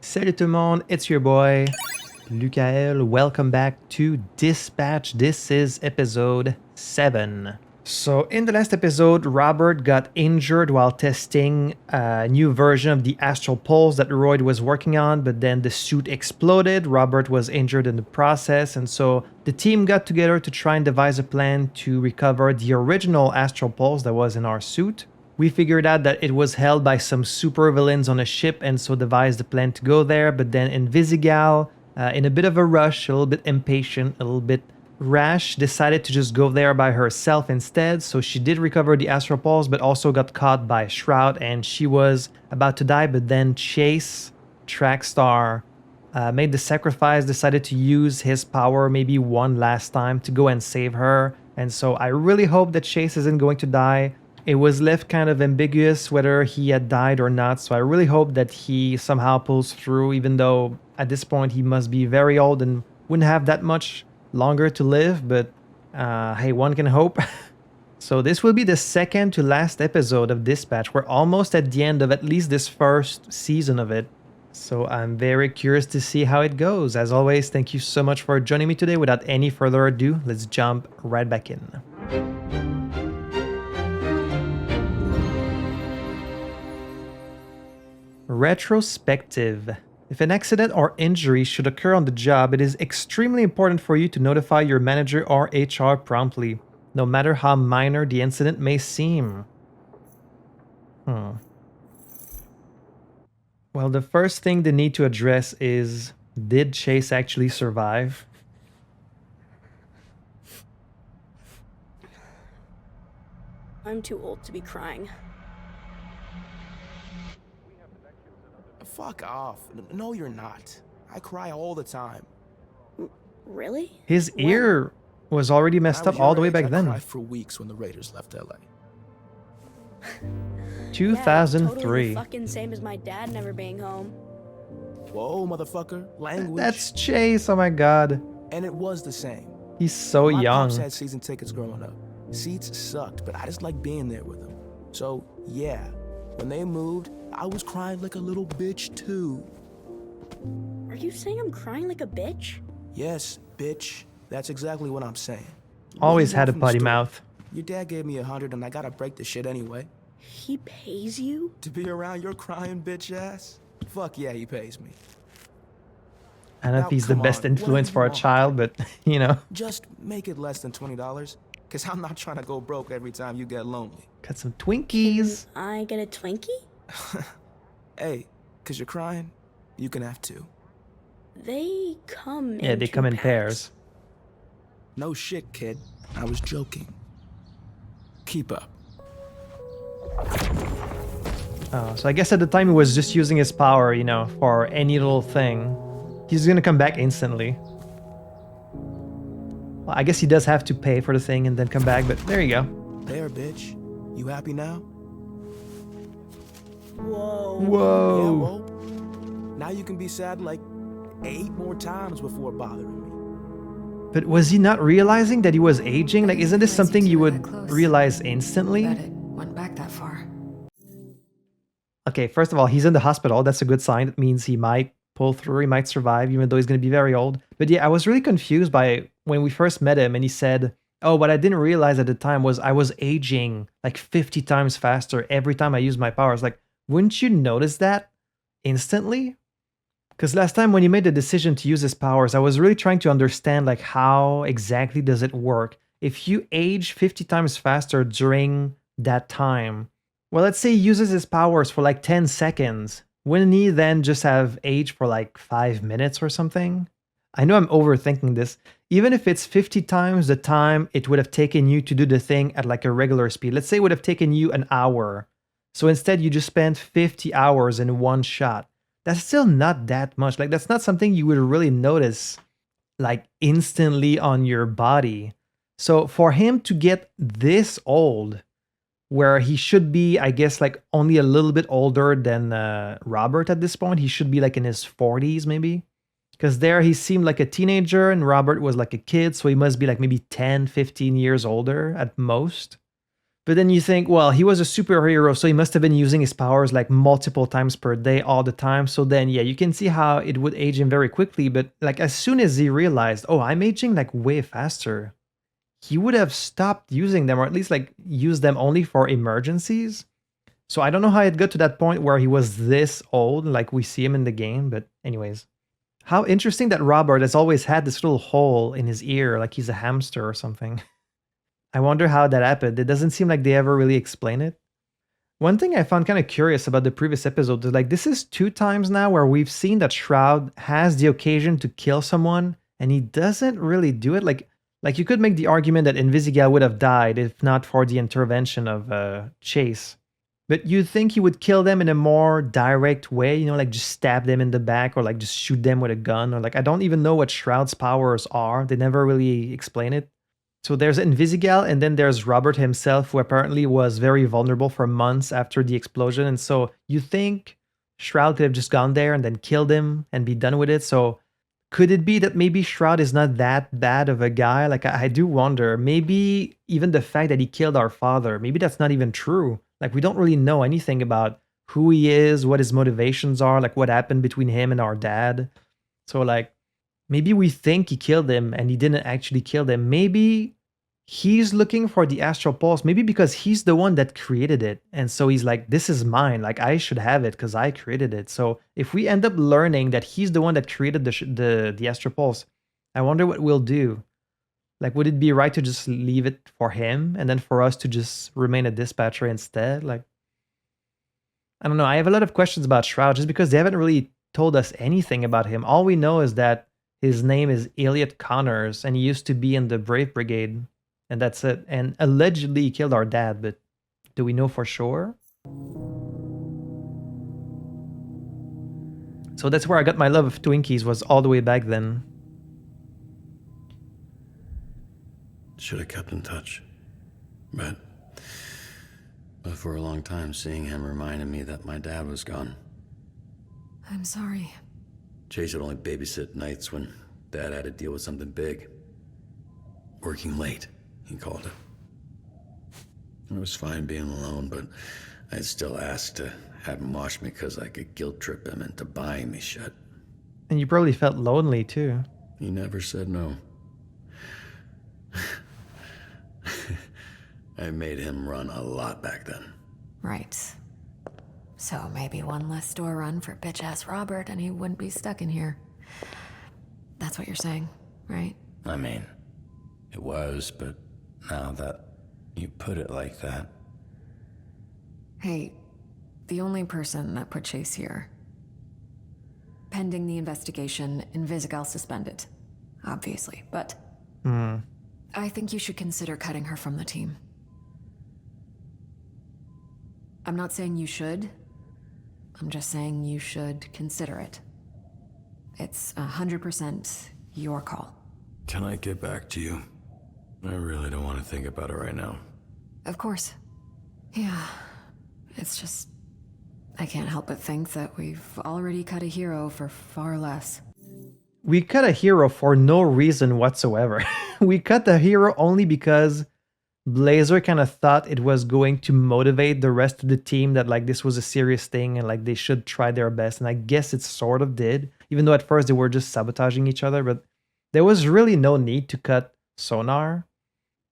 Salut tout le monde, it's your boy, Lukael. Welcome back to Dispatch. This is episode 7. So in the last episode, Robert got injured while testing a new version of the astral pulse that Roy was working on, but then the suit exploded. Robert was injured in the process, and so the team got together to try and devise a plan to recover the original astral pulse that was in our suit. We figured out that it was held by some supervillains on a ship, and so devised a plan to go there, but then Invisigal, in a bit of a rush, a little bit impatient, a little bit rash, decided to just go there by herself instead. So she did recover the astral pulse, but also got caught by Shroud, and she was about to die. But then Chase, Trackstar, made the sacrifice, decided to use his power maybe one last time to go and save her. And so I really hope that Chase isn't going to die. It was left kind of ambiguous whether he had died or not, so I really hope that he somehow pulls through, even though at this point he must be very old and wouldn't have that much longer to live, but hey, one can hope. So this will be the second to last episode of Dispatch. We're almost at the end of at least this first season of it, so I'm very curious to see how it goes. As always, thank you so much for joining me today. Without any further ado, let's jump right back in. Retrospective. If an accident or injury should occur on the job, it is extremely important for you to notify your manager or HR promptly, no matter how minor the incident may seem. Well, the first thing they need to address is, did Chase actually survive? I'm too old to be crying. Fuck off. No, you're not. I cry all the time. Really? His ear was already messed up all the way back then. I cried for weeks when the Raiders left LA. 2003. Yeah, totally fucking same as my dad never being home. Whoa, motherfucker. Language. That's Chase, oh my god. And it was the same. He's so My young. pops had season tickets growing up. Seats sucked, but I just liked being there with them. So, yeah, when they moved, I was crying like a little bitch too. Are you saying I'm crying like a bitch? Yes, bitch. That's exactly what I'm saying. Always What do you had a want from the potty store? mouth. Your dad gave me 100 and I gotta break the shit anyway. He pays you? To be around your crying bitch ass? Fuck yeah, he pays me. I don't know if Now, he's the come best on, influence whatever for you a want. child, but you know, Just make it less than $20, cause I'm not trying to go broke every time you get lonely. got some Twinkies. I get a Twinkie? Hey, cause you're crying, you can have two. They come Yeah, they come in pairs. No shit, kid. I was joking. Keep up. Oh, so I guess at the time he was just using his power, you know, for any little thing. He's gonna come back instantly. Well, I guess he does have to pay for the thing and then come back, but there you go. There, bitch. You happy now? Whoa. Yeah, Whoa. well, now you can be sad like 8 more times before bothering me. But was he not realizing that he was aging? Like, isn't this Realizing something you you were would that close. realize instantly? Bet it went back that far. Okay, first of all, he's in the hospital. That's a good sign. It means he might pull through, he might survive, even though he's going to be very old. But yeah, I was really confused by when we first met him and he said, oh, what I didn't realize at the time was I was aging like 50 times faster every time I used my powers. Like, wouldn't you notice that instantly? Because last time when he made the decision to use his powers, I was really trying to understand like how exactly does it work? If you age 50 times faster during that time, well, let's say he uses his powers for like 10 seconds. Wouldn't he then just have age for like 5 minutes or something? I know I'm overthinking this. Even if it's 50 times the time it would have taken you to do the thing at like a regular speed. Let's say it would have taken you an hour. So instead you just spent 50 hours in one shot. That's still not that much. Like, that's not something you would really notice like instantly on your body. So for him to get this old, where he should be, I guess, like only a little bit older than Robert at this point. He should be like in his 40s maybe. Because there he seemed like a teenager and Robert was like a kid. So he must be like maybe 10, 15 years older at most. But then you think, well, he was a superhero, so he must have been using his powers like multiple times per day all the time. So then, yeah, you can see how it would age him very quickly. But like as soon as he realized, oh, I'm aging like way faster, he would have stopped using them, or at least like use them only for emergencies. So I don't know how it got to that point where he was this old, like we see him in the game. But anyways, how interesting that Robert has always had this little hole in his ear, like he's a hamster or something. I wonder how that happened. It doesn't seem like they ever really explain it. One thing I found kind of curious about the previous episode is like this is 2 times now where we've seen that Shroud has the occasion to kill someone and he doesn't really do it. Like you could make the argument that Invisigal would have died if not for the intervention of Chase. But you'd think he would kill them in a more direct way, you know, like just stab them in the back or like just shoot them with a gun or like I don't even know what Shroud's powers are. They never really explain it. So there's Invisigal, and then there's Robert himself, who apparently was very vulnerable for months after the explosion. And so you think Shroud could have just gone there and then killed him and be done with it. So could it be that maybe Shroud is not that bad of a guy? Like I do wonder. Maybe even the fact that he killed our father, maybe that's not even true. Like we don't really know anything about who he is, what his motivations are, like what happened between him and our dad. So like maybe we think he killed him and he didn't actually kill them. Maybe he's looking for the astral pulse, maybe because he's the one that created it. And so he's like, this is mine. Like I should have it because I created it. So if we end up learning that he's the one that created the astral pulse, I wonder what we'll do. Like, would it be right to just leave it for him and then for us to just remain a dispatcher instead? Like, I don't know. I have a lot of questions about Shroud just because they haven't really told us anything about him. All we know is that his name is Elliot Connors, and he used to be in the Brave Brigade, and that's it. And allegedly he killed our dad, but do we know for sure? So that's where I got my love of Twinkies, was all the way back then. Should have kept in touch. But for a long time, seeing him reminded me that my dad was gone. I'm sorry. Chase would only babysit nights when Dad had to deal with something big. Working late, he called it. It was fine being alone, but I'd still ask to have him watch me because I could guilt trip him into buying me shit. And you probably felt lonely too. He never said no. I made him run a lot back then. Right. So maybe one less store run for bitch-ass Robert and he wouldn't be stuck in here. That's what you're saying, right? I mean, it was, but now that you put it like that... Hey, the only person that put Chase here. Pending the investigation, Invisigal suspended. Obviously, but... I think you should consider cutting her from the team. I'm not saying you should. I'm just saying you should consider it. It's 100% your call. Can I get back to you? I really don't want to think about it right now. Of course. Yeah. It's just... I can't help but think that we've already cut a hero for far less. We cut a hero for no reason whatsoever. We cut the hero only because Blazer kind of thought it was going to motivate the rest of the team that like this was a serious thing and like they should try their best. And I guess it sort of did, even though at first they were just sabotaging each other. But there was really no need to cut Sonar.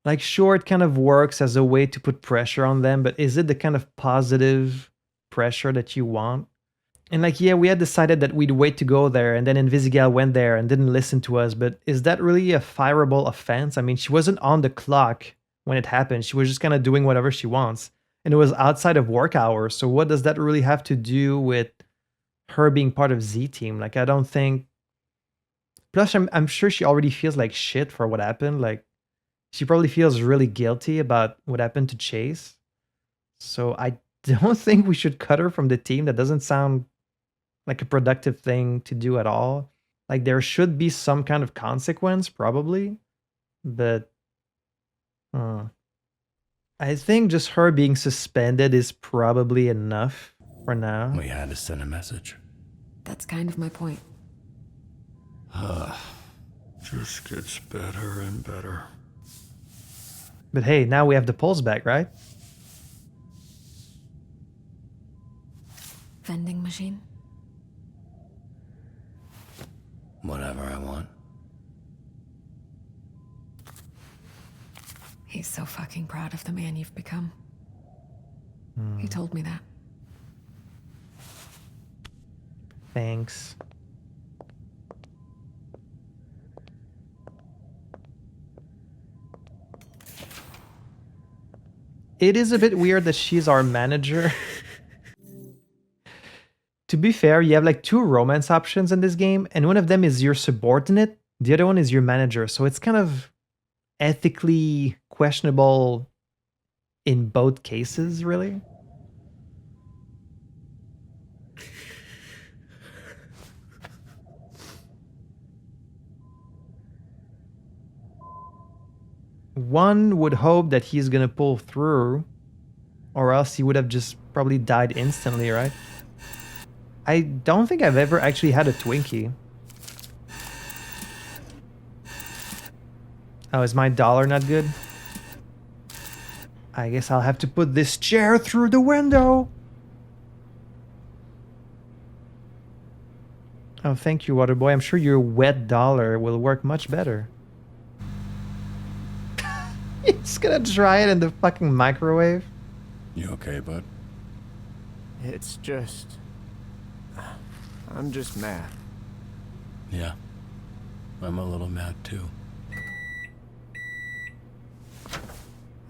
Like, sure, it kind of works as a way to put pressure on them, but is it the kind of positive pressure that you want? And like, yeah, we had decided that we'd wait to go there, and then Invisigal went there and didn't listen to us, but is that really a fireable offense? I mean, she wasn't on the clock when it happened. She was just kind of doing whatever she wants. And it was outside of work hours, so what does that really have to do with her being part of Z-Team? Like, I don't think... Plus, I'm sure she already feels like shit for what happened. Like, she probably feels really guilty about what happened to Chase. So I don't think we should cut her from the team. That doesn't sound like a productive thing to do at all. Like, there should be some kind of consequence, probably. But I think just her being suspended is probably enough for now. We had to send a message. That's kind of my point. Just gets better and better. But hey, now we have the pulse back, right? vending machine? Whatever I want. He's so fucking proud of the man you've become. He told me that. Thanks. It is a bit weird that she's our manager. To be fair, you have like 2 romance options in this game, and one of them is your subordinate, the other one is your manager. So it's kind of ethically questionable in both cases, really. One would hope that he's gonna pull through, or else he would have just probably died instantly, right? I don't think I've ever actually had a Twinkie. Oh, is my dollar not good? I guess I'll have to put this chair through the window. Oh, thank you, Waterboy. I'm sure your wet dollar will work much better. He's gonna try it in the fucking microwave. You okay, bud? It's just... I'm just mad. Yeah. I'm a little mad too.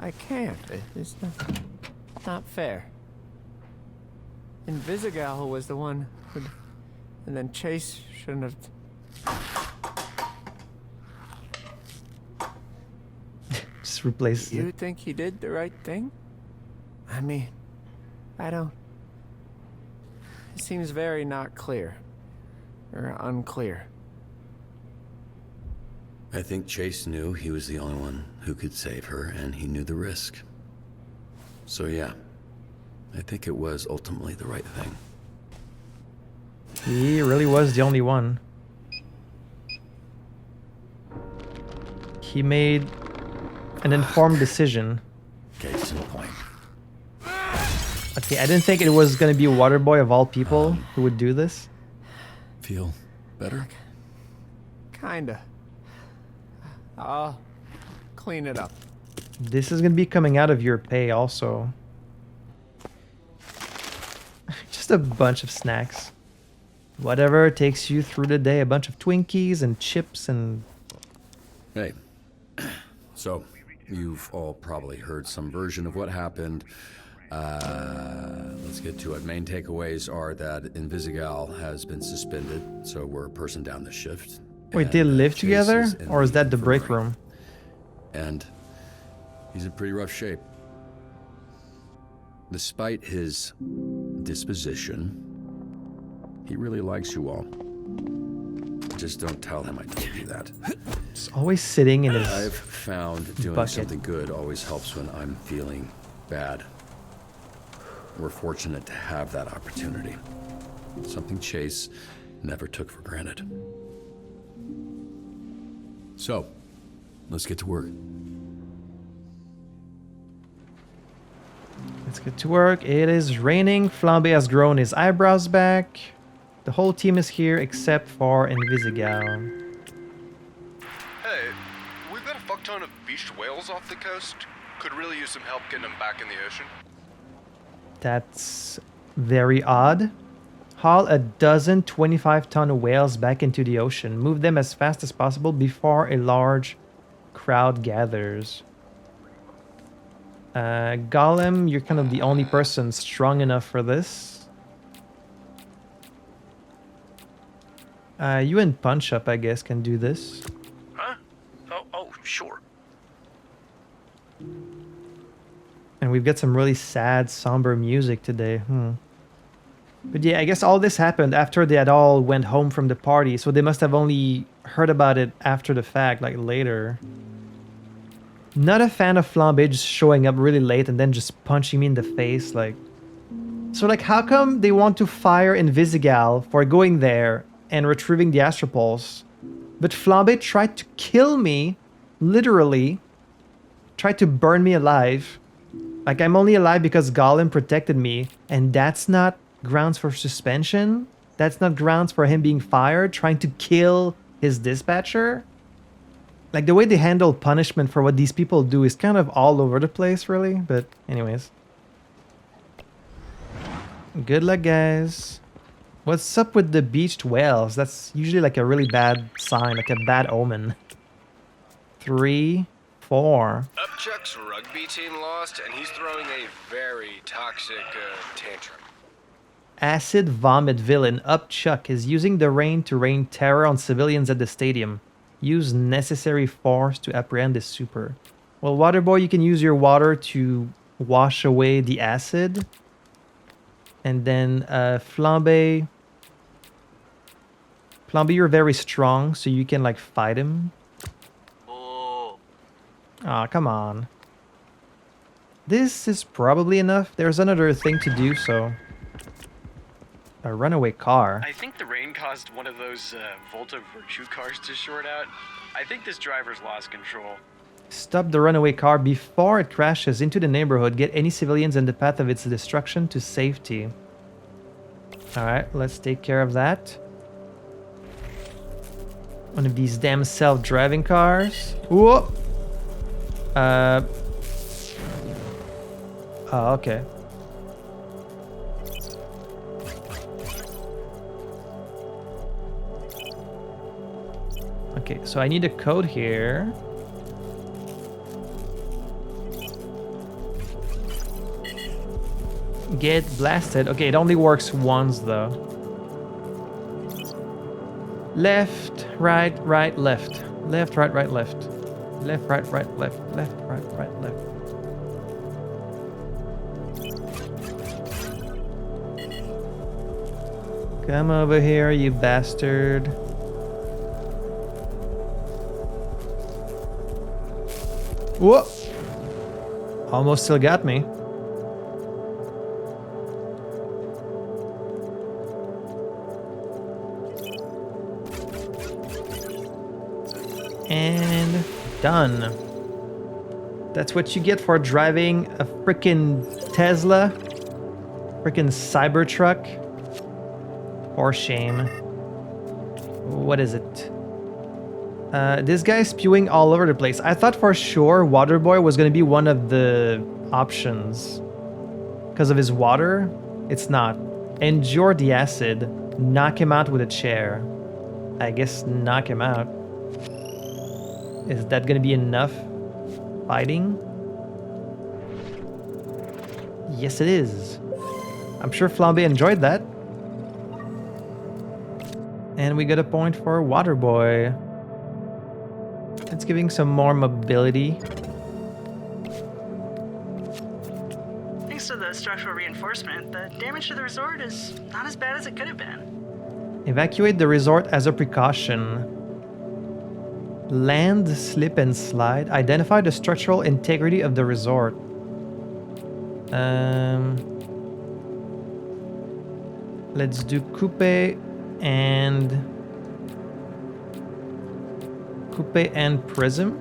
I can't. It's not fair. Invisigal was the one who... And then Chase shouldn't have... Just replace You it. think he did the right thing? I mean, I don't... It seems very not clear. Or unclear. I think Chase knew he was the only one who could save her, and he knew the risk. So yeah, I think it was ultimately the right thing. He really was the only one. He made an informed decision. Case in point. Okay, I didn't think it was gonna be a Waterboy of all people who would do this. Feel better? Kinda. I'll clean it up. This is gonna be coming out of your pay also. Just a bunch of snacks. Whatever takes you through the day. A bunch of Twinkies and chips and... Hey. So, you've all probably heard some version of what happened. Let's get to it. Main takeaways are that Invisigal has been suspended, so we're a person down the shift. Wait, they live Chase together? is in Or is that the break infirmary. room? And he's in pretty rough shape. Despite his disposition, he really likes you all. Just don't tell him I told you that. He's always sitting in his... I've found doing bucket. something good always helps when I'm feeling bad. We're fortunate to have that opportunity. Something Chase never took for granted. So, let's get to work. Let's get to work. It is raining. Flambe has grown his eyebrows back. The whole team is here except for Invisigal. Hey, we've got a fuck ton of beached whales off the coast. Could really use some help getting them back in the ocean. That's very odd. Haul a dozen 25-ton whales back into the ocean. Move them as fast as possible before a large crowd gathers. Golem, you're kind of the only person strong enough for this. You and Punch Up, I guess, can do this. Huh? Oh, sure. And we've got some really sad, somber music today. But yeah, I guess all this happened after they had all went home from the party, so they must have only heard about it after the fact, like later. Not a fan of Flambe just showing up really late and then just punching me in the face, like... So like, how come they want to fire Invisigal for going there and retrieving the Astropulse, but Flambe tried to kill me, literally, tried to burn me alive? Like, I'm only alive because Golem protected me, and that's not grounds for suspension. That's not grounds for him being fired, trying to kill his dispatcher. Like, the way they handle punishment for what these people do is kind of all over the place, really. But anyways. Good luck, guys. What's up with the beached whales? That's usually like a really bad sign, like a bad omen. 3, 4. Upchuck's rugby team lost, and he's throwing a very toxic tantrum. Acid vomit villain Upchuck is using the rain to rain terror on civilians at the stadium. Use necessary force to apprehend this super. Well, Waterboy, you can use your water to wash away the acid. And then Flambe. Flambe, you're very strong, so you can like fight him. Aw, come on. This is probably enough. There's another thing to do, so... A runaway car. I think the rain caused one of those Volta Virtue cars to short out. I think this driver's lost control. Stop the runaway car before it crashes into the neighborhood. Get any civilians in the path of its destruction to safety. Alright, let's take care of that. One of these damn self-driving cars. Whoa! Oh, okay. Okay, so I need a code here. Get blasted. Okay, it only works once though. Left, right, right, left. Left, right, right, left. Left, right, right, left. Left, right, right, left. Come over here, you bastard. Whoa! Almost still got me. And done. That's what you get for driving a freaking Tesla. Freaking Cybertruck. For shame. What is it? This guy's spewing all over the place. I thought for sure Waterboy was going to be one of the options. Because of his water. It's not. Endure the acid. Knock him out with a chair. I guess knock him out. Is that going to be enough fighting? Yes, it is. I'm sure Flambe enjoyed that. And we got a point for Waterboy. It's giving some more mobility. Thanks to the structural reinforcement, the damage to the resort is not as bad as it could have been. Evacuate the resort as a precaution. Land, slip, and slide. Identify the structural integrity of the resort. Let's do coupe and prism.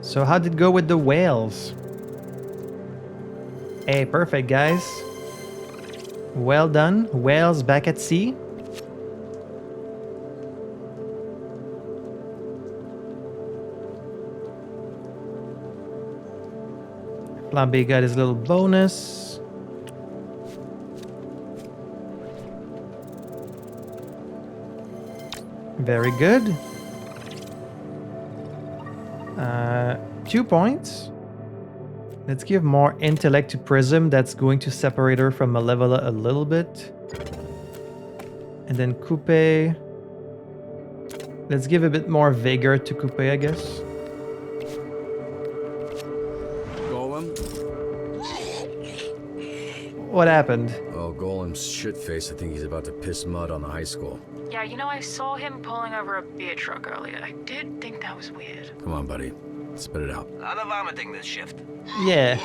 So how did it go with the whales? Hey, perfect, guys. Well done. Whales back at sea. Flambe got his little bonus. Very good. 2 points. Let's give more intellect to Prism. That's going to separate her from Malevola a little bit. And then Coupe. Let's give a bit more vigor to Coupe, I guess. Golem? What happened? Oh, Golem's shitface. I think he's about to piss mud on the high school. Yeah, you know, I saw him pulling over a beer truck earlier. I did think that was weird. Come on, buddy. Spit it out. A lot of vomiting this shift. Yeah.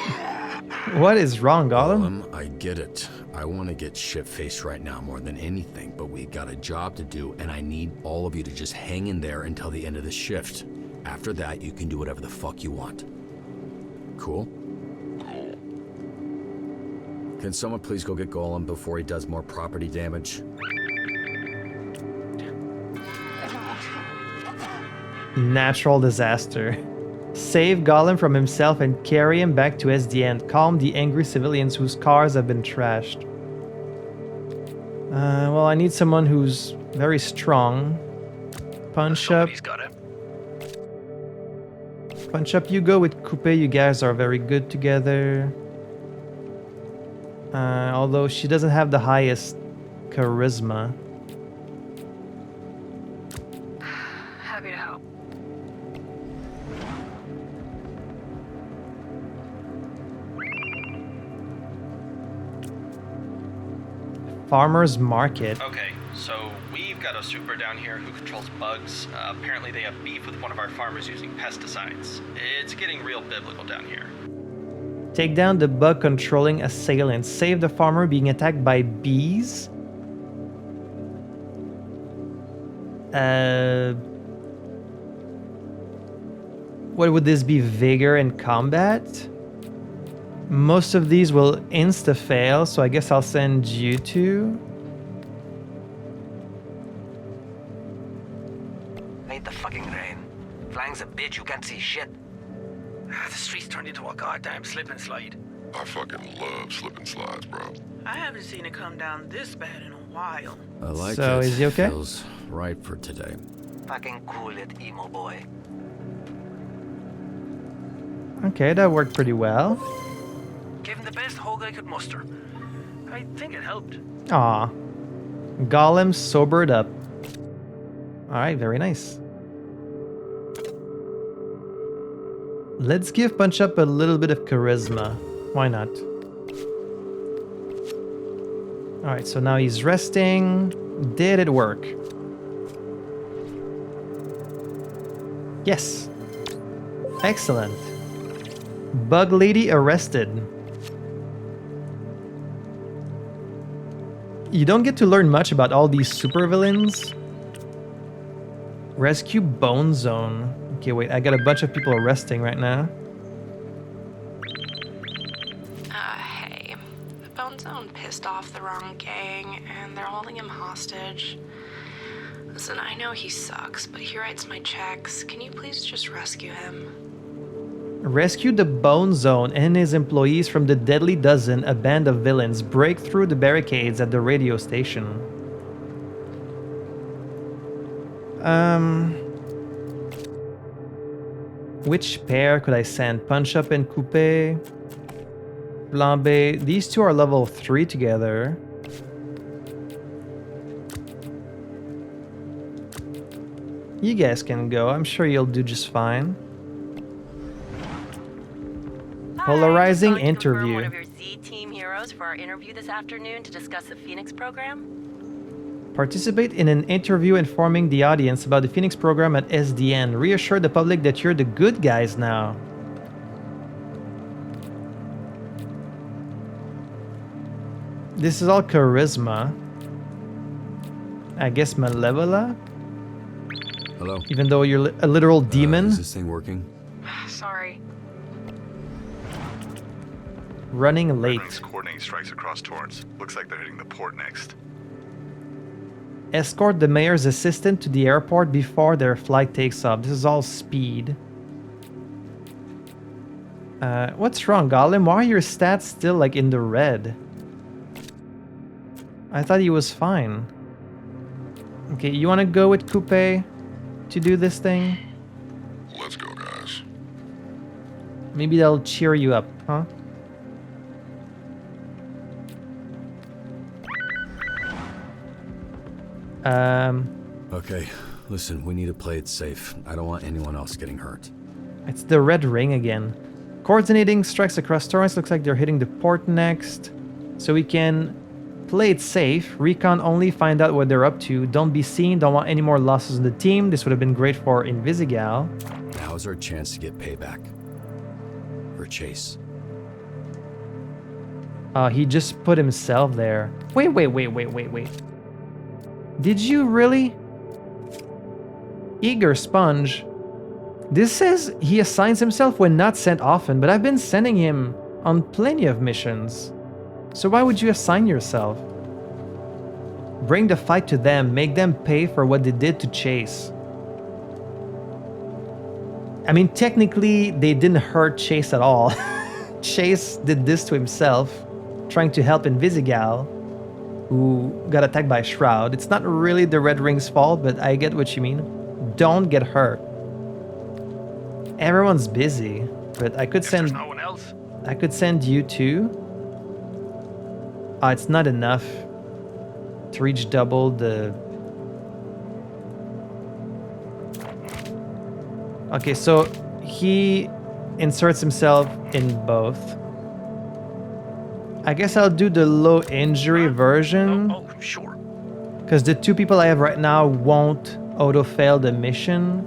What is wrong, Golem? I get it. I want to get shit-faced right now more than anything, but we got a job to do, and I need all of you to just hang in there until the end of the shift. After that, you can do whatever the fuck you want. Cool? Cool. Can someone please go get Golem before he does more property damage? Natural disaster. Save Golem from himself and carry him back to SDN. Calm the angry civilians whose cars have been trashed. Well, I need someone who's very strong. Punch up. Punch up, you go with Coupe. You guys are very good together. Although she doesn't have the highest charisma. Happy to help. Farmer's Market. Okay, so we've got a super down here who controls bugs. Apparently they have beef with one of our farmers using pesticides. It's getting real biblical down here. Take down the bug controlling assailant. Save the farmer being attacked by bees. What would this be? Vigor and combat? Most of these will insta-fail, so I guess I'll send you two. Hate the fucking rain. Flying's a bitch, you can't see shit. The streets turned into a goddamn slip and slide. I fucking love slip and slides, bro. I haven't seen it come down this bad in a while. I like it. So, is he okay? Feels right for today. Fucking cool it, emo boy. Okay, that worked pretty well. Gave him the best hug I could muster. I think it helped. Aw. Golem sobered up. Alright, very nice. Let's give Punch Up a little bit of charisma. Why not? Alright, so now he's resting. Did it work? Yes. Excellent. Bug Lady arrested. You don't get to learn much about all these supervillains. Rescue Bone Zone. Okay, wait, I got a bunch of people arresting right now. Hey. The Bone Zone pissed off the wrong gang, and they're holding him hostage. Listen, I know he sucks, but he writes my checks. Can you please just rescue him? Rescue the Bone Zone and his employees from the Deadly Dozen, a band of villains. Break through the barricades at the radio station. Which pair could I send? Punch Up and Coupe? Flambe. These two are level 3 together. You guys can go. I'm sure you'll do just fine. Polarizing interview. One of your Z-Team heroes for our interview this afternoon to discuss the Phoenix program? Participate in an interview informing the audience about the Phoenix program at SDN. Reassure the public that you're the good guys now. This is all charisma. I guess Malevola? Hello? Even though you're a literal demon? Is this thing working? Sorry. Running late. Coordinating strikes across Torrance. Looks like they're hitting the port next. Escort the mayor's assistant to the airport before their flight takes off. This is all speed. What's wrong, Golem? Why are your stats still like in the red? I thought he was fine. Okay, you want to go with Coupe to do this thing? Let's go, guys. Maybe they'll cheer you up, huh? Okay, listen, we need to play it safe. I don't want anyone else getting hurt. It's the red ring again. Coordinating strikes across Torrance. Looks like they're hitting the port next. So we can play it safe. Recon only, find out what they're up to. Don't be seen, don't want any more losses on the team. This would have been great for Invisigal. Now's our chance to get payback. For Chase. He just put himself there. Wait. Did you really? Eager Sponge. This says he assigns himself when not sent often, but I've been sending him on plenty of missions. So why would you assign yourself? Bring the fight to them, make them pay for what they did to Chase. I mean, technically, they didn't hurt Chase at all. Chase did this to himself, trying to help Invisigal, who got attacked by Shroud. It's not really the Red Ring's fault, but I get what you mean. Don't get hurt. Everyone's busy, but I could send... no one else. I could send you too. It's not enough to reach double the... Okay, so he inserts himself in both. I guess I'll do the low injury version. Oh, sure. Because the two people I have right now won't auto-fail the mission.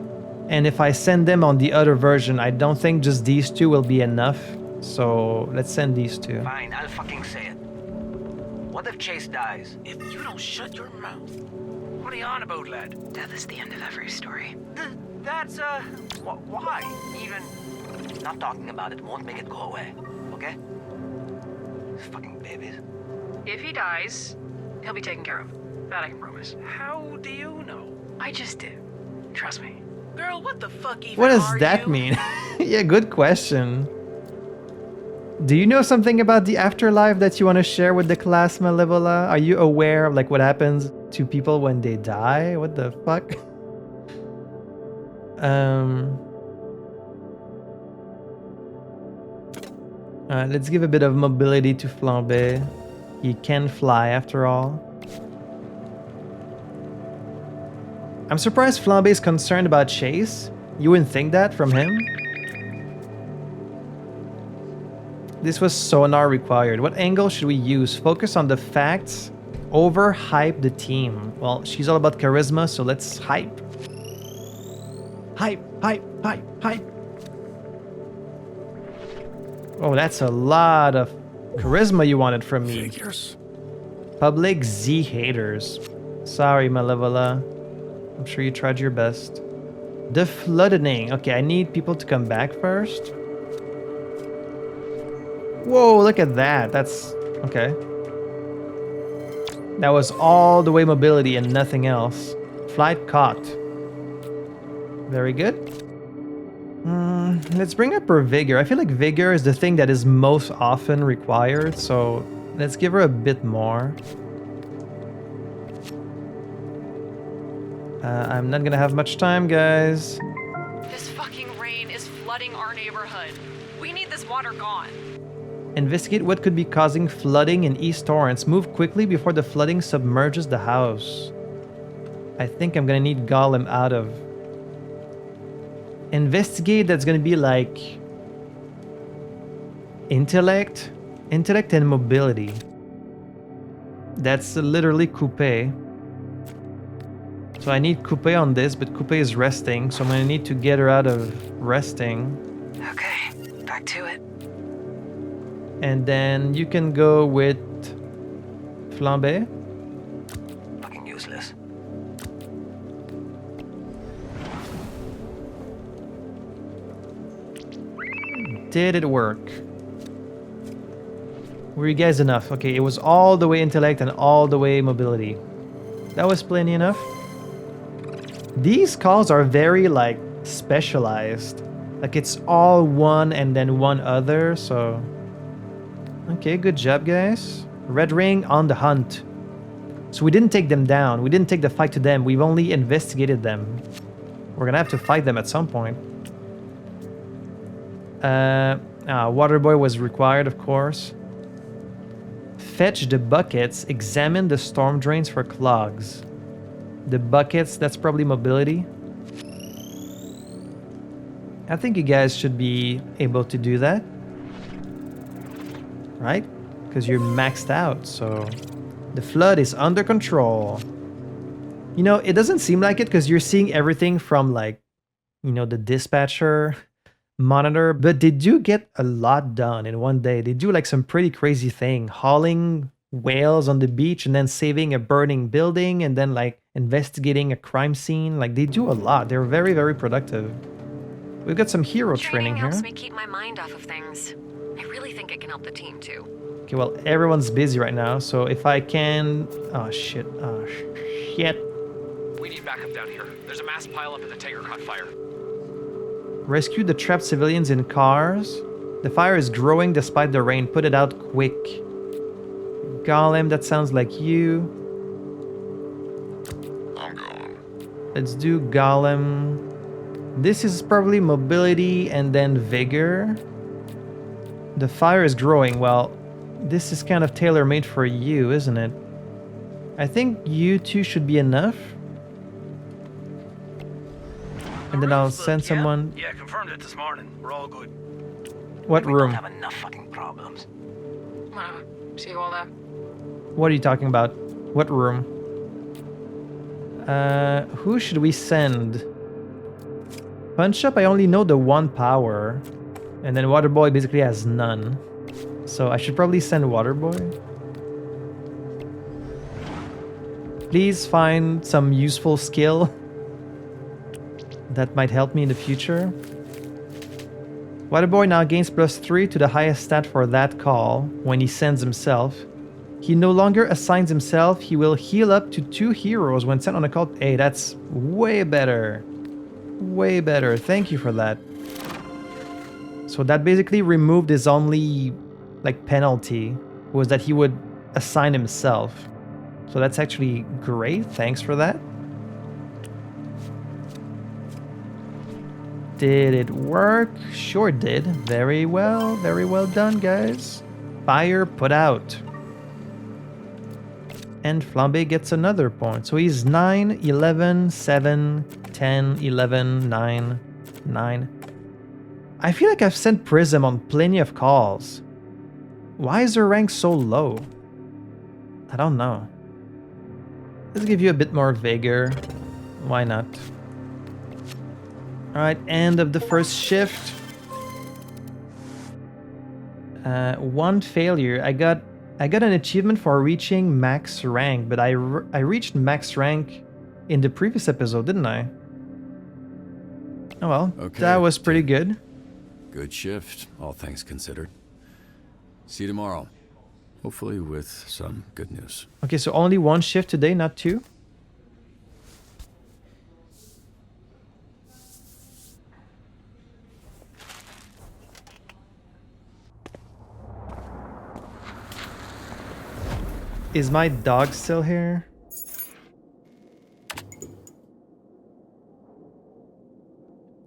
And if I send them on the other version, I don't think just these two will be enough. So let's send these two. Fine, I'll fucking say it. What if Chase dies? If you don't shut your mouth. What are you on about, lad? Death is the end of every story. That's, why? Even not talking about it won't make it go away, okay? Fucking babies. If he dies, he'll be taken care of. That I can promise. How do you know? I just did. Trust me. Girl, what the fuck even What does are that you? mean? Yeah, good question. Do you know something about the afterlife that you want to share with the class, Malevola? Are you aware of like what happens to people when they die? What the fuck? Let's give a bit of mobility to Flambe. He can fly after all. I'm surprised Flambe is concerned about Chase. You wouldn't think that from him. This was sonar required. What angle should we use? Focus on the facts. Overhype the team. Well, she's all about charisma, so let's hype. Hype, hype, hype, hype. Oh, that's a lot of charisma you wanted from me. Figures. Public Z haters. Sorry, Malevola. I'm sure you tried your best. The flooding. Okay, I need people to come back first. Whoa, look at that. That's... okay. That was all the way mobility and nothing else. Flight caught. Very good. Let's bring up her vigor. I feel like vigor is the thing that is most often required, so let's give her a bit more. I'm not gonna have much time, guys. This fucking rain is flooding our neighborhood. We need this water gone. Investigate what could be causing flooding in East Torrance. Move quickly before the flooding submerges the house. I think I'm gonna need Gollum out of... Investigate, that's gonna be like... Intellect? Intellect and mobility. That's literally Coupe. So I need Coupe on this, but Coupe is resting, so I'm gonna need to get her out of resting. Okay, back to it. And then you can go with Flambe. Fucking useless. Did it work? Were you guys enough? Okay, it was all the way intellect and all the way mobility. That was plenty enough. These calls are very, like, specialized. Like, it's all one and then one other, so... Okay, good job, guys. Red Ring on the hunt. So we didn't take them down. We didn't take the fight to them. We've only investigated them. We're gonna have to fight them at some point. Water boy was required, of course. Fetch the buckets. Examine the storm drains for clogs. The buckets, that's probably mobility. I think you guys should be able to do that. Right? Because you're maxed out, so... The flood is under control. You know, it doesn't seem like it because you're seeing everything from, like, you know, the dispatcher monitor, but they do get a lot done in one day. They do, like, some pretty crazy thing. Hauling whales on the beach and then saving a burning building and then, like, investigating a crime scene. Like, they do a lot. They're very, very productive. we've got some hero training here. Helps me keep my mind off of things. I really think it can help the team too. Okay, well, everyone's busy right now, so if I can... Oh, shit. Oh, shit. We need backup down here. There's a mass pileup and the tanker caught fire. Rescue the trapped civilians in cars. The fire is growing despite the rain. Put it out quick. Golem, that sounds like you. I'm going. Let's do Golem. This is probably mobility and then vigor. The fire is growing. Well, this is kind of tailor-made for you, isn't it? I think you two should be enough. And then I'll send someone... Yeah, confirmed it this morning. We're all good. What We room? don't have enough fucking problems. See all that? What are you talking about? What room? Who should we send? Punch Up, I only know the one power. And then Waterboy basically has none. So I should probably send Waterboy. Please find some useful skill that might help me in the future. Waterboy now gains +3 to the highest stat for that call when he sends himself. He no longer assigns himself. He will heal up to 2 heroes when sent on a call. Hey, that's way better. Way better. Thank you for that. So that basically removed his only penalty, was that he would assign himself. So that's actually great. Thanks for that. Did it work? Sure did. Very well done, guys. Fire put out. And Flambe gets another point. So he's 9, 11, 7, 10, 11, 9, 9. I feel like I've sent Prism on plenty of calls. Why is her rank so low? I don't know. Let's give you a bit more vigor. Why not? Alright, end of the first shift. 1 failure. I got an achievement for reaching max rank, but I reached max rank in the previous episode, didn't I? Oh well, Okay. that was pretty good. Good shift, all things considered. See you tomorrow. Hopefully with some good news. Okay, so only 1 shift today, not 2? Is my dog still here?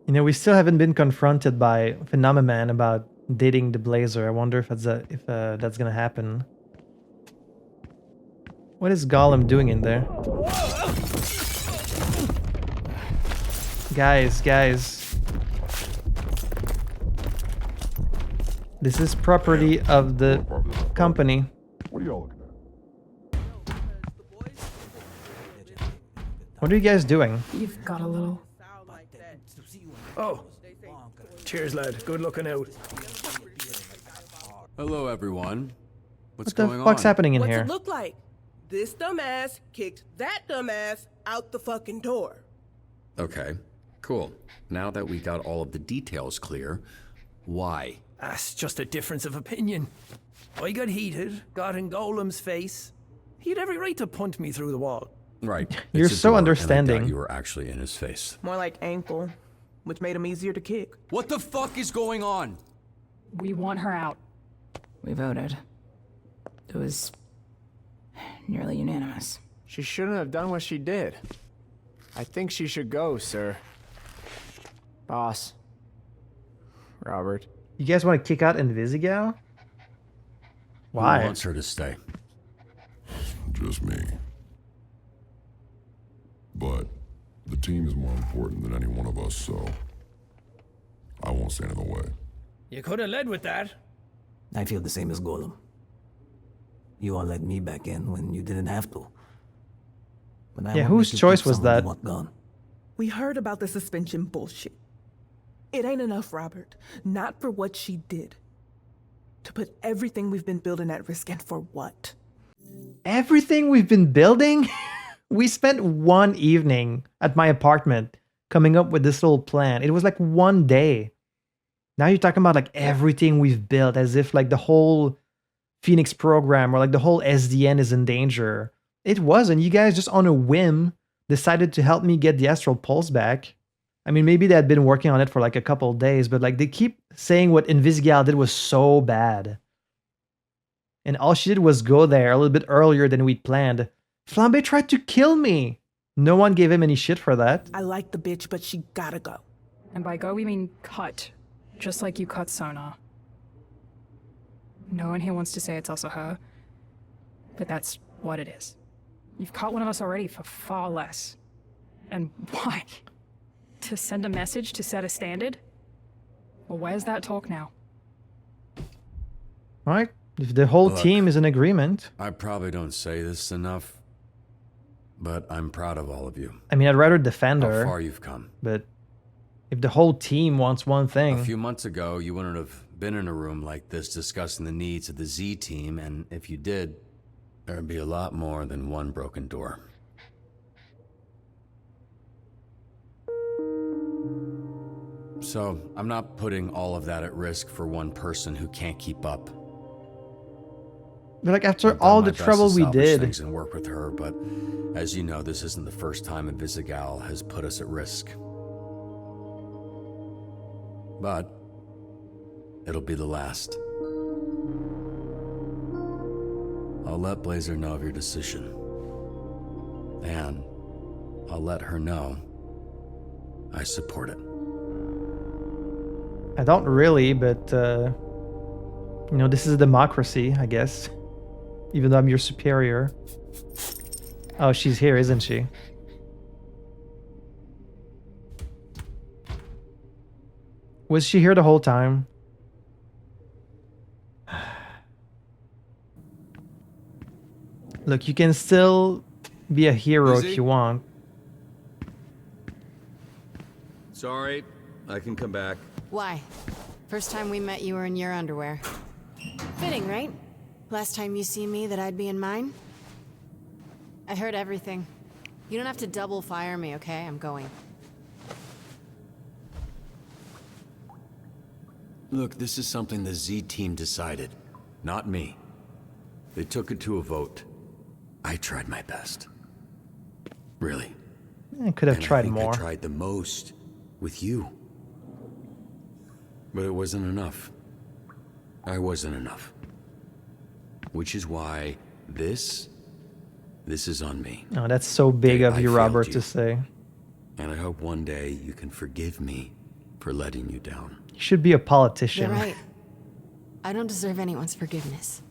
You know, we still haven't been confronted by Phenomenon about dating the Blazer. I wonder if that's gonna happen. What is Gollum doing in there? Guys. This is property of the company. What are y'all looking at? What are you guys doing? You've got a little. Oh. Cheers, lad. Good looking out. Hello, everyone. What the fuck's happening in What's here? it look like? This dumbass kicked that dumbass out the fucking door. Okay, cool. Now that we got all of the details clear, why? That's just a difference of opinion. I got heated, got in Golem's face. He had every right to punt me through the wall. Right. You're It's a so door, and I understanding. doubt you were actually in his face. More like ankle, which made him easier to kick. What the fuck is going on? We want her out. We voted. It was nearly unanimous. She shouldn't have done what she did. I think she should go, sir. Boss. Robert. You guys want to kick out Invisigal? Who Why? wants her to stay? Just me. But the team is more important than any one of us, so I won't stand in the way. You could have led with that. I feel the same as Golem. You all let me back in when you didn't have to. But I Yeah, won't whose make you choice keep was someone you that? want gone. We heard about the suspension bullshit. It ain't enough, Robert. Not for what she did. To put everything we've been building at risk, and for what? Everything we've been building? We spent 1 evening at my apartment coming up with this little plan. It was like one day. Now you're talking about like everything we've built as if like the whole Phoenix program or like the whole SDN is in danger. It wasn't. You guys just on a whim decided to help me get the astral pulse back. I mean, maybe they had been working on it for like a couple of days, but like they keep saying what Invisigal did was so bad. And all she did was go there a little bit earlier than we'd planned. Flambe tried to kill me. No one gave him any shit for that. I like the bitch, but she gotta go. And by go, we mean cut. Just like you cut Sona. No one here wants to say it's also her, but that's what it is. You've caught one of us already for far less. And why? To send a message to set a standard? Well, where's that talk now? Right? If the whole Look, team is in agreement. I probably don't say this enough, but I'm proud of all of you. I mean, I'd rather defend her. How far you've come. But if the whole team wants one thing. A few months ago, you wouldn't have been in a room like this discussing the needs of the Z team, and if you did, there'd be a lot more than one broken door. So, I'm not putting all of that at risk for one person who can't keep up. But like after all the trouble we did. Things and work with her, but as you know, this isn't the first time Invisigal has put us at risk. But it'll be the last. I'll let Blazer know of your decision. And I'll let her know I support it. I don't really, but you know, this is a democracy, I guess. Even though I'm your superior. Oh, she's here, isn't she? Was she here the whole time? Look, you can still be a hero if you want. Sorry, I can come back. Why? First time we met, you were in your underwear. Fitting, right? Last time you see me, that I'd be in mine? I heard everything. You don't have to double fire me, okay? I'm going. Look, this is something the Z team decided, not me. They took it to a vote. I tried my best. Really. I could have tried more. I tried the most with you. But it wasn't enough. I wasn't enough. Which is why this is on me. Oh, that's so big of you, Robert, to say. And I hope one day you can forgive me for letting you down. You should be a politician. You're right. I don't deserve anyone's forgiveness.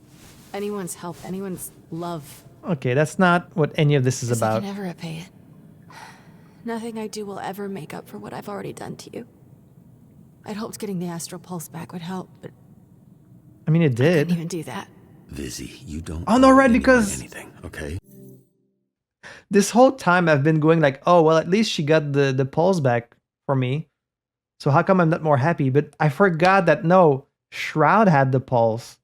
Anyone's help, anyone's love. Okay, that's not what any of this is about. I can never repay it. Nothing I do will ever make up for what I've already done to you. I'd hoped getting the astral pulse back would help, but I mean, it did. I couldn't even do that. Vizzy, you don't. Oh no, right? Because anything, okay? This whole time I've been going like, oh well, at least she got the pulse back for me. So how come I'm not more happy? But I forgot that no, Shroud had the pulse.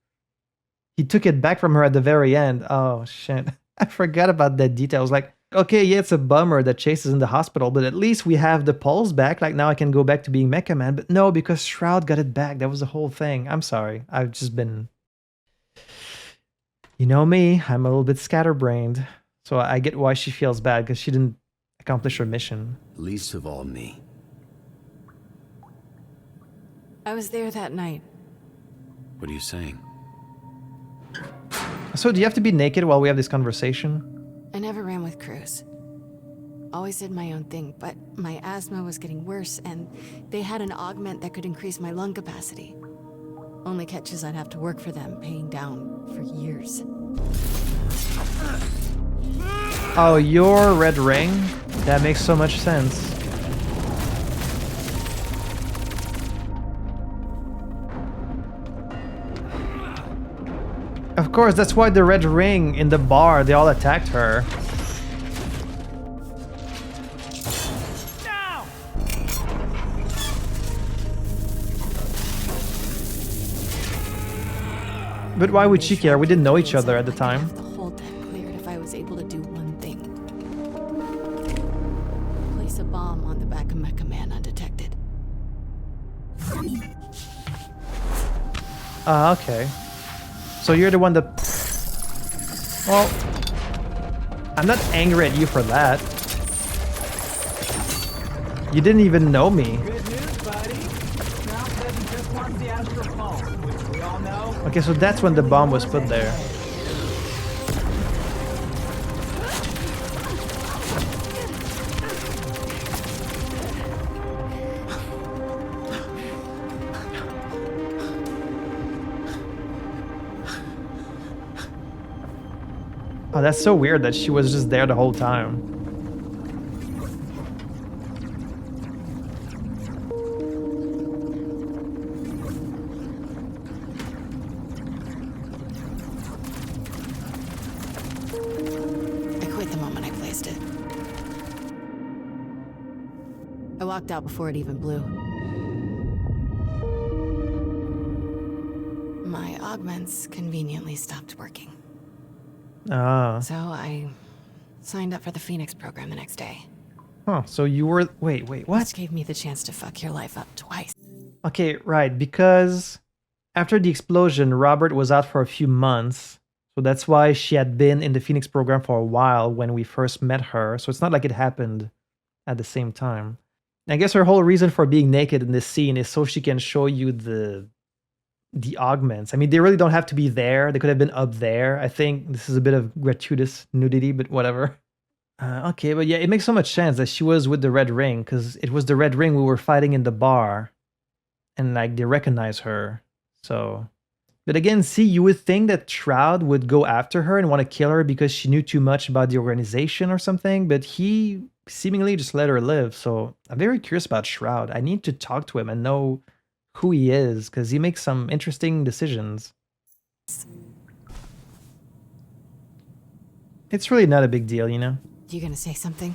He took it back from her at the very end. Oh shit, I forgot about that detail. I was like, okay, yeah, it's a bummer that Chase is in the hospital, but at least we have the pulse back. Like now I can go back to being Mecha Man. But no, because Shroud got it back. That was the whole thing. I'm sorry. I've just been... You know me, I'm a little bit scatterbrained. So I get why she feels bad, because she didn't accomplish her mission. Least of all me. I was there that night. What are you saying? So do you have to be naked while we have this conversation? I never ran with crews. Always did my own thing, but my asthma was getting worse, and they had an augment that could increase my lung capacity. Only catch is I'd have to work for them, paying down for years. Oh, your red ring? That makes so much sense. Of course, that's why the red ring in the bar, they all attacked her. But why would she care? We didn't know each other at the time. The whole deck cleared if I was able to do one thing. Place a bomb on the back of Mecha Ah, okay. So you're the one that... Well, I'm not angry at you for that. You didn't even know me. Good news, buddy. Shroud says he just wants the astral phone, which we all know. Okay, so that's when the bomb was put there. Oh, that's so weird that she was just there the whole time. I quit the moment I placed it. I walked out before it even blew. My augments conveniently stopped working. Ah. So I signed up for the Phoenix program the next day. Huh, so you were... Wait, what? Which gave me the chance to fuck your life up twice. Okay, right, because after the explosion, Robert was out for a few months. So that's why she had been in the Phoenix program for a while when we first met her. So it's not like it happened at the same time. I guess her whole reason for being naked in this scene is so she can show you the augments. I mean, they really don't have to be there. They could have been up there. I think this is a bit of gratuitous nudity, but whatever. Okay, but yeah, it makes so much sense that she was with the red ring, because it was the red ring we were fighting in the bar. And like, they recognize her. So, but again, see, you would think that Shroud would go after her and want to kill her because she knew too much about the organization or something, but he seemingly just let her live. So I'm very curious about Shroud. I need to talk to him and know who he is, because he makes some interesting decisions. It's really not a big deal, you know? You gonna say something?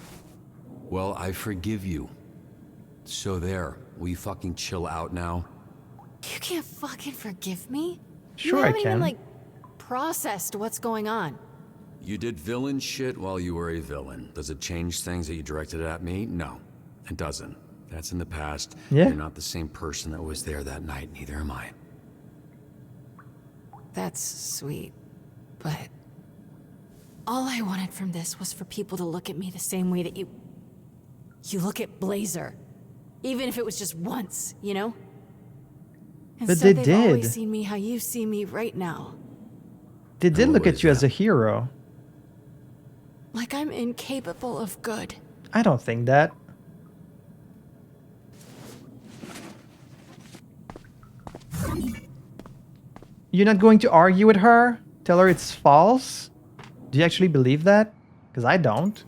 Well, I forgive you. So there, will you fucking chill out now? You can't fucking forgive me? Sure, you I haven't even, can. like, processed what's going on. You did villain shit while you were a villain. Does it change things that you directed at me? No, it doesn't. That's in the past. Yeah. You're not the same person that was there that night, neither am I. That's sweet, but all I wanted from this was for people to look at me the same way that you look at Blazer. Even if it was just once, you know? But Instead, they they've always did. seen me how you see me right now. They did look at you as a hero. Like I'm incapable of good. I don't think that. You're not going to argue with her? Tell her it's false? Do you actually believe that? Because I don't.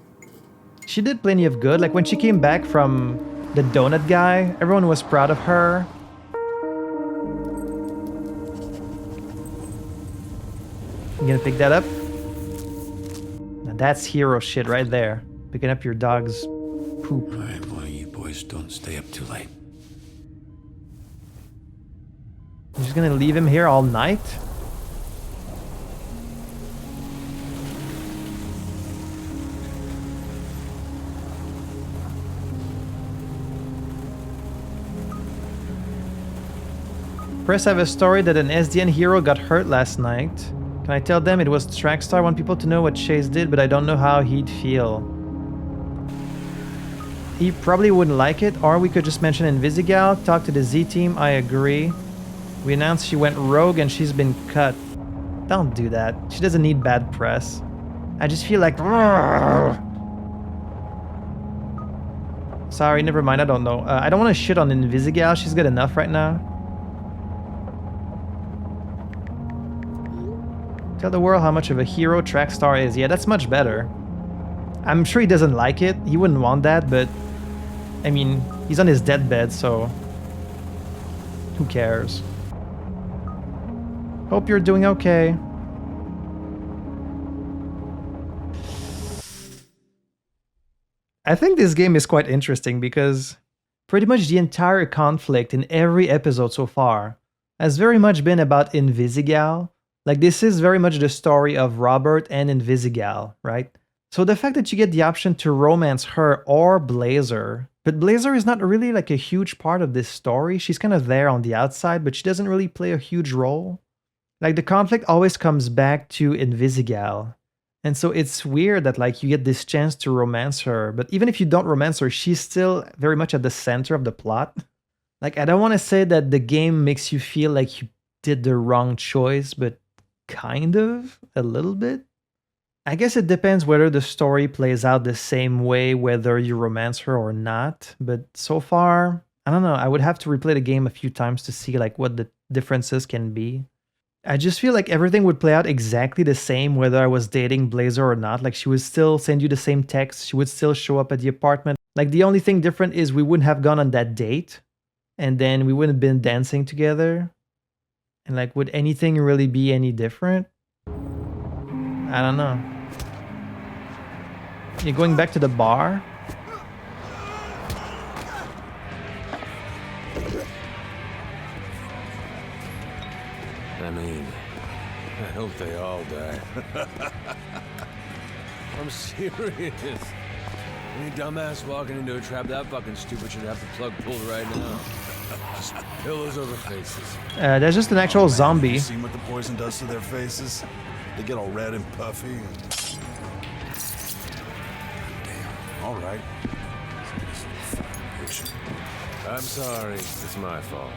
She did plenty of good. Like when she came back from the donut guy, everyone was proud of her. You gonna pick that up? Now that's hero shit right there. Picking up your dog's poop. Alright, well, you boys don't stay up too late. You're just gonna leave him here all night? Press have a story that an SDN hero got hurt last night. Can I tell them it was Trackstar? I want people to know what Chase did, but I don't know how he'd feel. He probably wouldn't like it, or we could just mention Invisigal, talk to the Z team, I agree. We announced she went rogue and she's been cut. Don't do that. She doesn't need bad press. I just feel like... Sorry, never mind, I don't know. I don't want to shit on Invisigal, she's good enough right now. Tell the world how much of a hero Trackstar is. Yeah, that's much better. I'm sure he doesn't like it. He wouldn't want that, but... I mean, he's on his deathbed, so... Who cares? Hope you're doing okay. I think this game is quite interesting because pretty much the entire conflict in every episode so far has very much been about Invisigal. Like, this is very much the story of Robert and Invisigal, right? So the fact that you get the option to romance her or Blazer But Blazer is not really like a huge part of this story. She's kind of there on the outside, but she doesn't really play a huge role. Like the conflict always comes back to Invisigal. And so it's weird that like you get this chance to romance her, but even if you don't romance her, she's still very much at the center of the plot. Like I don't want to say that the game makes you feel like you did the wrong choice, but kind of, a little bit. I guess it depends whether the story plays out the same way, whether you romance her or not. But so far, I don't know. I would have to replay the game a few times to see like what the differences can be. I just feel like everything would play out exactly the same whether I was dating Blazer or not. Like she would still send you the same text. She would still show up at the apartment. Like the only thing different is we wouldn't have gone on that date. And then we wouldn't have been dancing together. And like, would anything really be any different? I don't know. You're going back to the bar? I mean, I hope they all die. I'm serious. Any dumbass walking into a trap that fucking stupid should have the plug pulled right now. Just pillows over faces. That's just an actual zombie. You seen what the poison does to their faces? They get all red and puffy. Damn. All right. I'm sorry. It's my fault.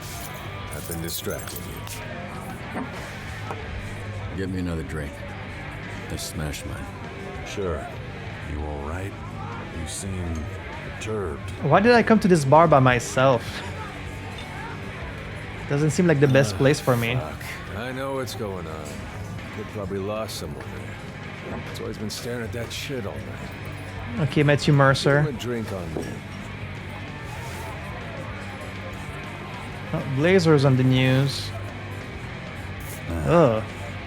I've been distracting you. Get me another drink. I smashed mine. Sure. You all right? You seem perturbed. Why did I come to this bar by myself? Doesn't seem like the best place for me. Fuck. I know what's going on. Kid probably lost someone there. He's always been staring at that shit all night. Okay, Matthew Mercer. Give him a drink on me. Oh, Blazer's on the news. Oh.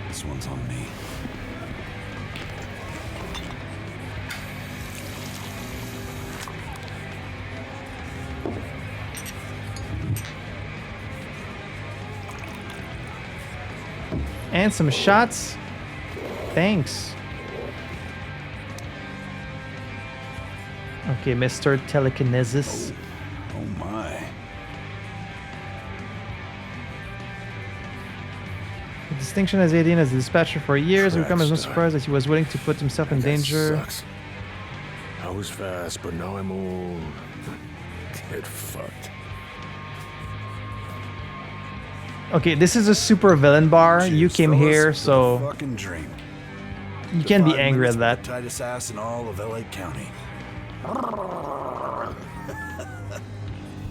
This one's on me. And some shots. Thanks. Okay, Mr. Telekinesis. Oh my. The distinction as Alien as a dispatcher for years, it becomes no surprise that he was willing to put himself in danger. Sucks. I was fast, but now I'm old. Get fucked. Okay, this is a super villain bar. You came here, so Fucking dream. you can't be angry at that. Tightest ass in all of LA County. Are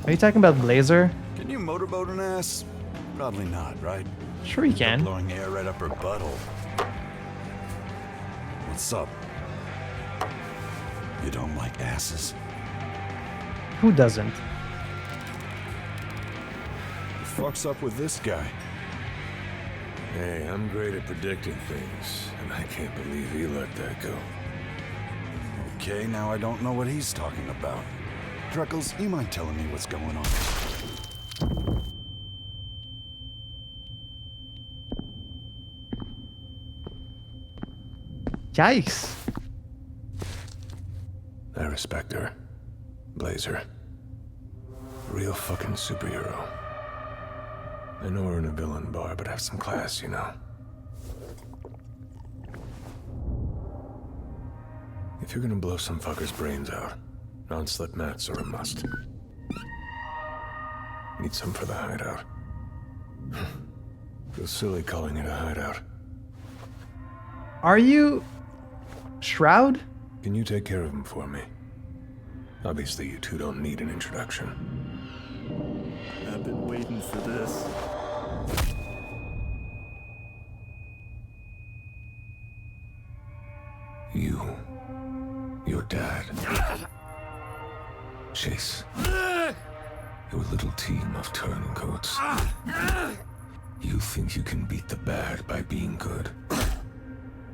you talking about Blazer? Can you motorboat an ass? Probably not, right? Sure you can. Blowing air right up her butthole. What's up? You don't like asses? Who doesn't? What the fuck's up with this guy? Hey, I'm great at predicting things, and I can't believe he let that go. Okay, now I don't know what he's talking about. Dreckles, you mind telling me what's going on? Yikes. I respect her. Blazer. Real fucking superhero. I know we're in a villain bar, but have some class, you know? If you're gonna blow some fucker's brains out, non-slip mats are a must. Need some for the hideout. Feels silly calling it a hideout. Are you Shroud? Can you take care of him for me? Obviously, you two don't need an introduction. I've been waiting for this. Your dad. Chase. Your little team of turncoats. You think you can beat the bad by being good.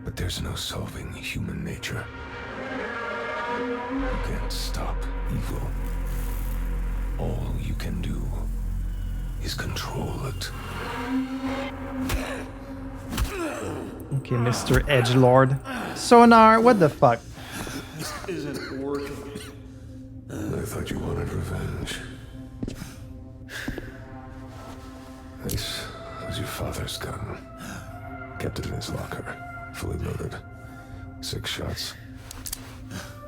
But there's no solving human nature. You can't stop evil. All you can do is control it. Okay, Mr. Edgelord. Sonar, what the fuck? This isn't working. I thought you wanted revenge. This was your father's gun. Kept it in his locker, fully loaded. 6 shots.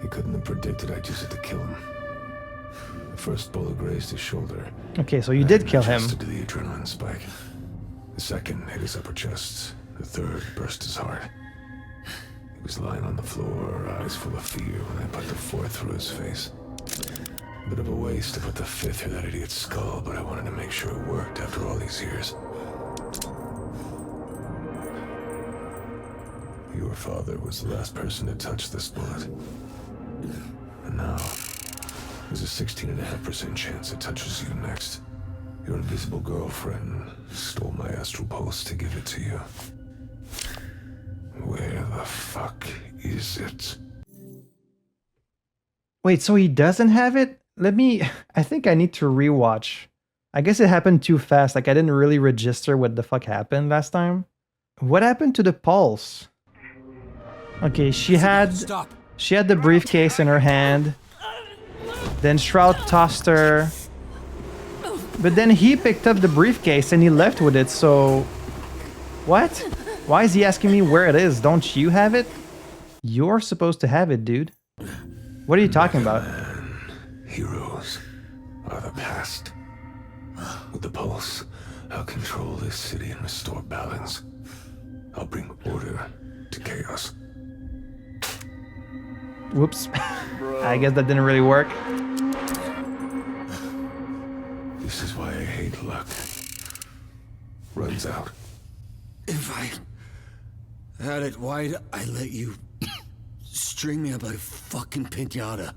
He couldn't have predicted I'd use it to kill him. The first bullet grazed his shoulder. Okay, so you did kill him. Adjusted to the adrenaline spike. The second hit his upper chest. The third burst his heart. He was lying on the floor, eyes full of fear, when I put the fourth through his face. A bit of a waste to put the fifth through that idiot's skull, but I wanted to make sure it worked after all these years. Your father was the last person to touch this bullet. And now, there's a 16.5% chance it touches you next. Your invisible girlfriend stole my astral pulse to give it to you. Where the fuck is it? Wait, so he doesn't have it? I think I need to rewatch. I guess it happened too fast. Like, I didn't really register what the fuck happened last time. What happened to the pulse? Okay, she had the briefcase in her hand. Then Shroud tossed her. But then he picked up the briefcase and he left with it, so... What? Why is he asking me where it is? Don't you have it? You're supposed to have it, dude. What are you talking about? Heroes are the past. With the pulse, I'll control this city and restore balance. I'll bring order to chaos. Whoops. I guess that didn't really work. This is why I hate luck. Runs out. If I had it, why'd I let you string me up like a fucking piñata?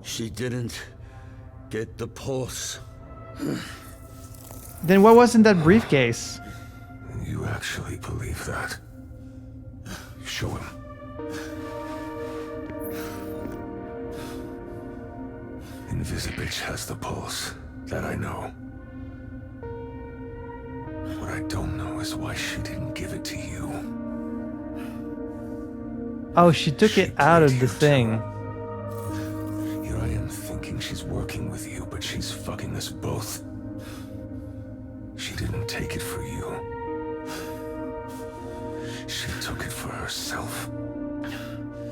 She didn't get the pulse. Then what was in that briefcase? You actually believe that? Show him. Invisibitch has the pulse. That I know. What I don't know is why she didn't give it to you. Oh, she took it out of the thing. Here I am thinking she's working with you, but she's fucking us both. She didn't take it for you. She took it for herself.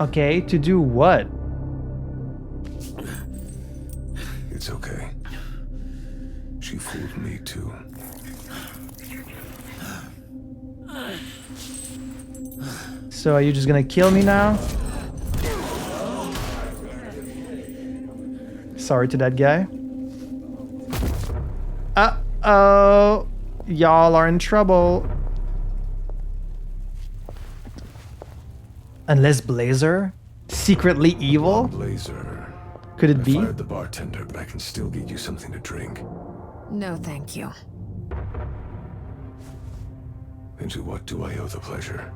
Okay, to do what? It's okay. She fooled me too. So are you just gonna kill me now? Sorry to that guy. Uh-oh. Y'all are in trouble. Unless Blazer? Secretly evil? Blazer. Could it be? I fired the bartender, but I can still get you something to drink. No, thank you. And to what do I owe the pleasure?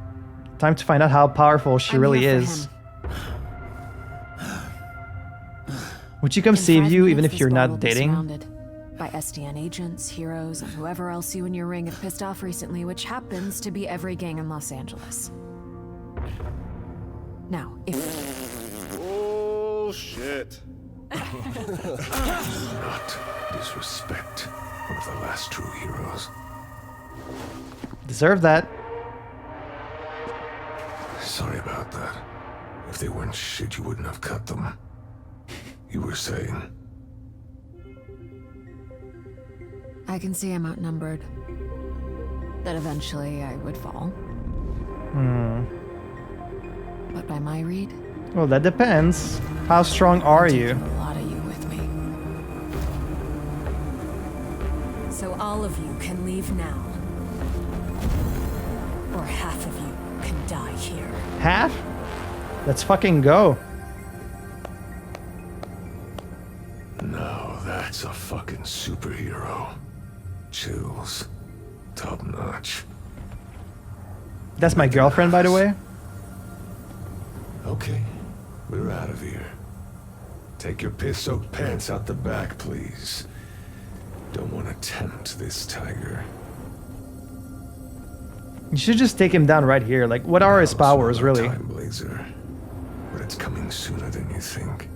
Time to find out how powerful she really is. Would she come save you even if you're not dating? By SDN agents, heroes, and whoever else you and your ring have pissed off recently, which happens to be every gang in Los Angeles. Now, if... Bullshit. Not disrespect one of the last true heroes. Deserve that. Sorry about that. If they weren't shit, you wouldn't have cut them. You were saying? I can see I'm outnumbered. That eventually I would fall. But by my read... Well, that depends. How strong are you? A lot of you with me. So all of you can leave now. Or half of you can die here. Half? Let's fucking go. Now that's a fucking superhero. Chills. Top notch. That's my girlfriend, by the way. Okay, we're out of here. Take your piss-soaked pants out the back, please. Don't want to tempt this tiger. You should just take him down right here. Like, what are his powers, really? Time, Blazer. But It's coming sooner than you think.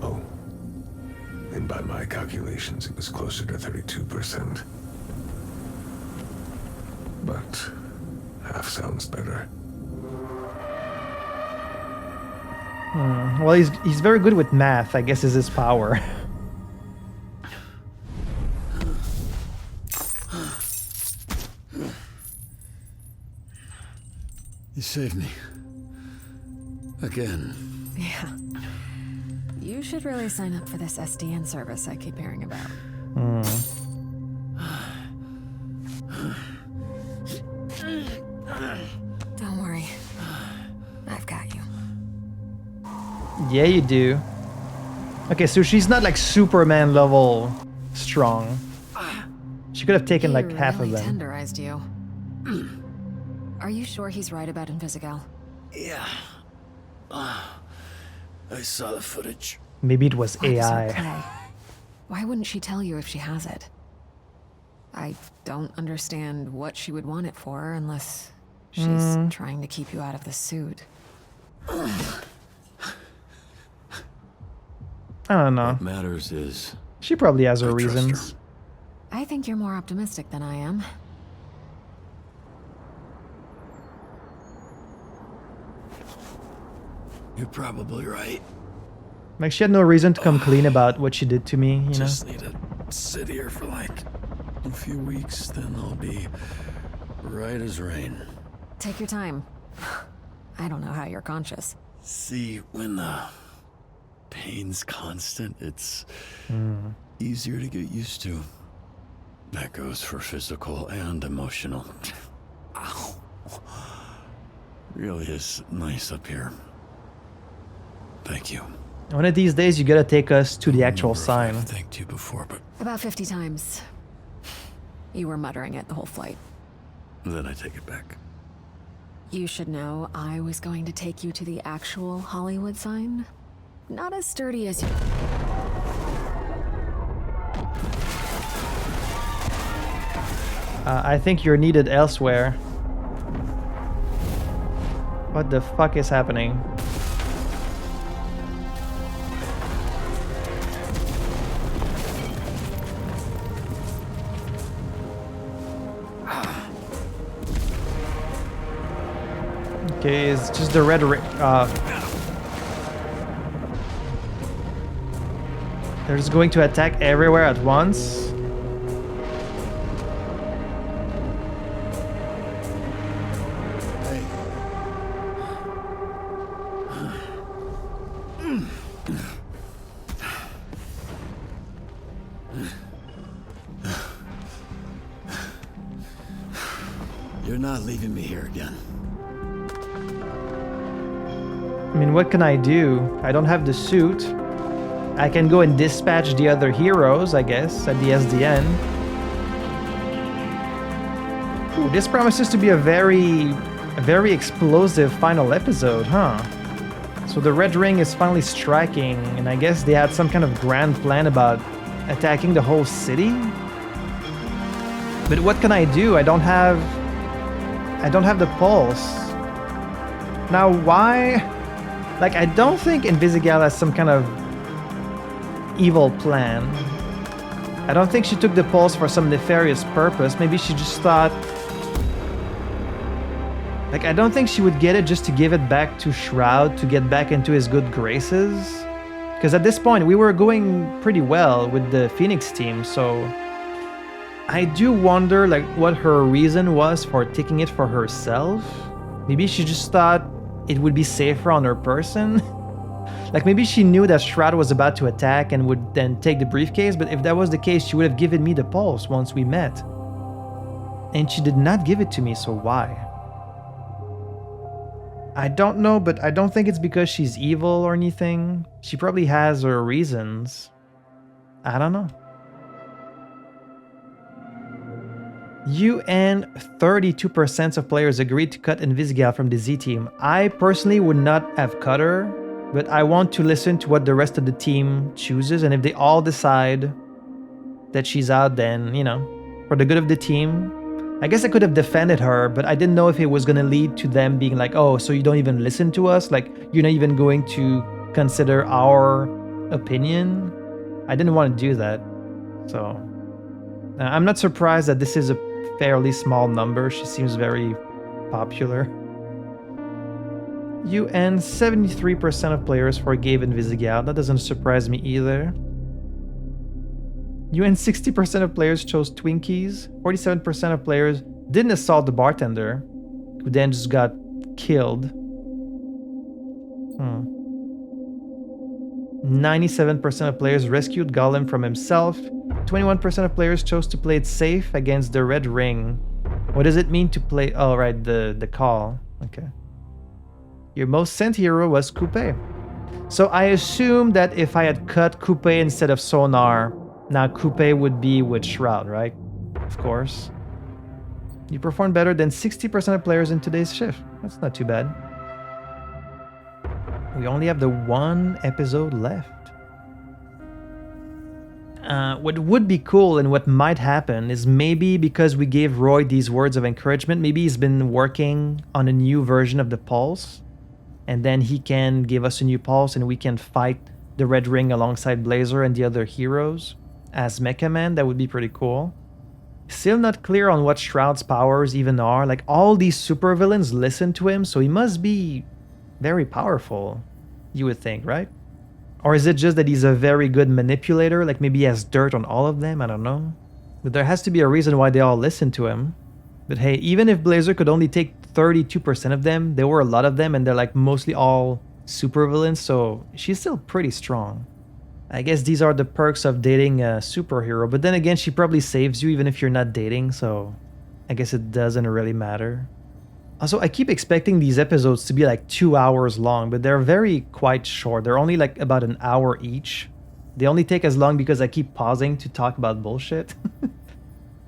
Oh. And by my calculations, it was closer to 32%. But half sounds better. Well, he's very good with math, I guess is his power. You saved me. Again. Yeah. You should really sign up for this SDN service I keep hearing about. Don't worry. I've got you. Yeah, you do. Okay, so she's not like Superman level strong. She could have taken like half of them. Tenderized you. Are you sure he's right about Invisigal? Yeah. I saw the footage. Maybe it was AI. Okay. Why wouldn't she tell you if she has it? I don't understand what she would want it for unless she's trying to keep you out of the suit. I don't know. What matters is She probably has her I trust reasons. her. I think you're more optimistic than I am. You're probably right. Like, she had no reason to come clean about what she did to me, you know? Just need to sit here for like a few weeks, then I'll be right as rain. Take your time. I don't know how you're conscious. See, when the pain's constant, it's easier to get used to. That goes for physical and emotional. Ow. Really is nice up here. Thank you. One of these days, you gotta take us to the actual sign. I've thanked you before, but About 50 times. You were muttering it the whole flight. then I take it back. You should know I was going to take you to the actual Hollywood sign. Not as sturdy as you... I think you're needed elsewhere. What the fuck is happening? Okay, it's just the red they're just going to attack everywhere at once. You're not leaving me here again. I mean, what can I do? I don't have the suit. I can go and dispatch the other heroes, I guess, at the SDN. Ooh, this promises to be a very explosive final episode, huh? So the Red Ring is finally striking, and I guess they had some kind of grand plan about attacking the whole city? But what can I do? I don't have the pulse. Now, why? Like, I don't think Invisigal has some kind of evil plan. I don't think she took the pulse for some nefarious purpose. Maybe she just thought... Like, I don't think she would get it just to give it back to Shroud to get back into his good graces. Because at this point, we were going pretty well with the Phoenix team, so... I do wonder, like, what her reason was for taking it for herself. Maybe she just thought it would be safer on her person. Like, maybe she knew that Shroud was about to attack and would then take the briefcase, but if that was the case, she would have given me the pulse once we met. And she did not give it to me, so why? I don't know, but I don't think it's because she's evil or anything. She probably has her reasons. I don't know. You and 32% of players agreed to cut Invisigal from the Z team. I personally would not have cut her, but I want to listen to what the rest of the team chooses, and if they all decide that she's out, then, you know, for the good of the team, I guess I could have defended her, but I didn't know if it was going to lead to them being like, oh, so you don't even listen to us? Like, you're not even going to consider our opinion? I didn't want to do that. So, I'm not surprised that this is a fairly small number. She seems very popular. UN 73% of players forgave Invisigal. That doesn't surprise me either. UN 60% of players chose Twinkies. 47% of players didn't assault the bartender, who then just got killed. 97% of players rescued Golem from himself. 21% of players chose to play it safe against the Red Ring. What does it mean to play? Oh, right, the call. Okay. Your most sent hero was Coupe. So I assume that if I had cut Coupe instead of Sonar, now Coupe would be with Shroud, right? Of course. You performed better than 60% of players in today's shift. That's not too bad. We only have the one episode left. What would be cool and what might happen is maybe because we gave Roy these words of encouragement, maybe he's been working on a new version of the Pulse, and then he can give us a new Pulse and we can fight the Red Ring alongside Blazer and the other heroes as Mecha Man. That would be pretty cool. Still not clear on what Shroud's powers even are. Like, all these supervillains listen to him, so he must be very powerful, you would think, right? Or is it just that he's a very good manipulator? Like, maybe he has dirt on all of them? I don't know. But there has to be a reason why they all listen to him. But hey, even if Blazer could only take 32% of them, there were a lot of them, and they're like mostly all supervillains, so she's still pretty strong. I guess these are the perks of dating a superhero, but then again, she probably saves you even if you're not dating, so I guess it doesn't really matter. Also, I keep expecting these episodes to be like 2 hours long, but they're very quite short. They're only like about an hour each. They only take as long because I keep pausing to talk about bullshit.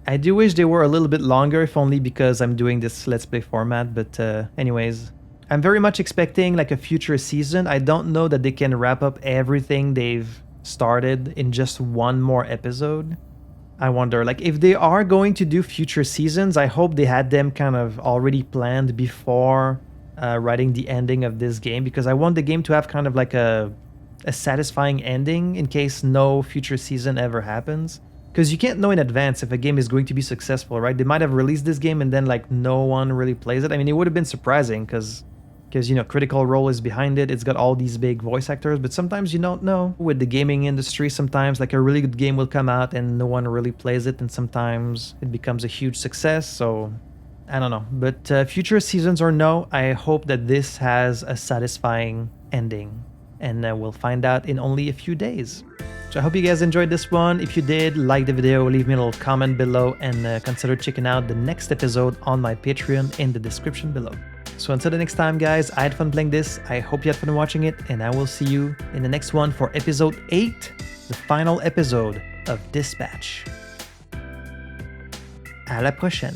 I do wish they were a little bit longer, if only because I'm doing this Let's Play format, but anyways. I'm very much expecting like a future season. I don't know that they can wrap up everything they've started in just one more episode. I wonder, like, if they are going to do future seasons, I hope they had them kind of already planned before writing the ending of this game, because I want the game to have kind of like a satisfying ending in case no future season ever happens. Because you can't know in advance if a game is going to be successful, right? They might have released this game and then like no one really plays it. I mean, it would have been surprising because you know, Critical Role is behind it. It's got all these big voice actors, but sometimes you don't know. With the gaming industry, sometimes like a really good game will come out and no one really plays it, and sometimes it becomes a huge success. So I don't know, but future seasons or no, I hope that this has a satisfying ending, and we'll find out in only a few days. So I hope you guys enjoyed this one. If you did, like the video, leave me a little comment below, and consider checking out the next episode on my Patreon in the description below. So until the next time, guys, I had fun playing this. I hope you had fun watching it, and I will see you in the next one for episode 8, the final episode of Dispatch. À la prochaine.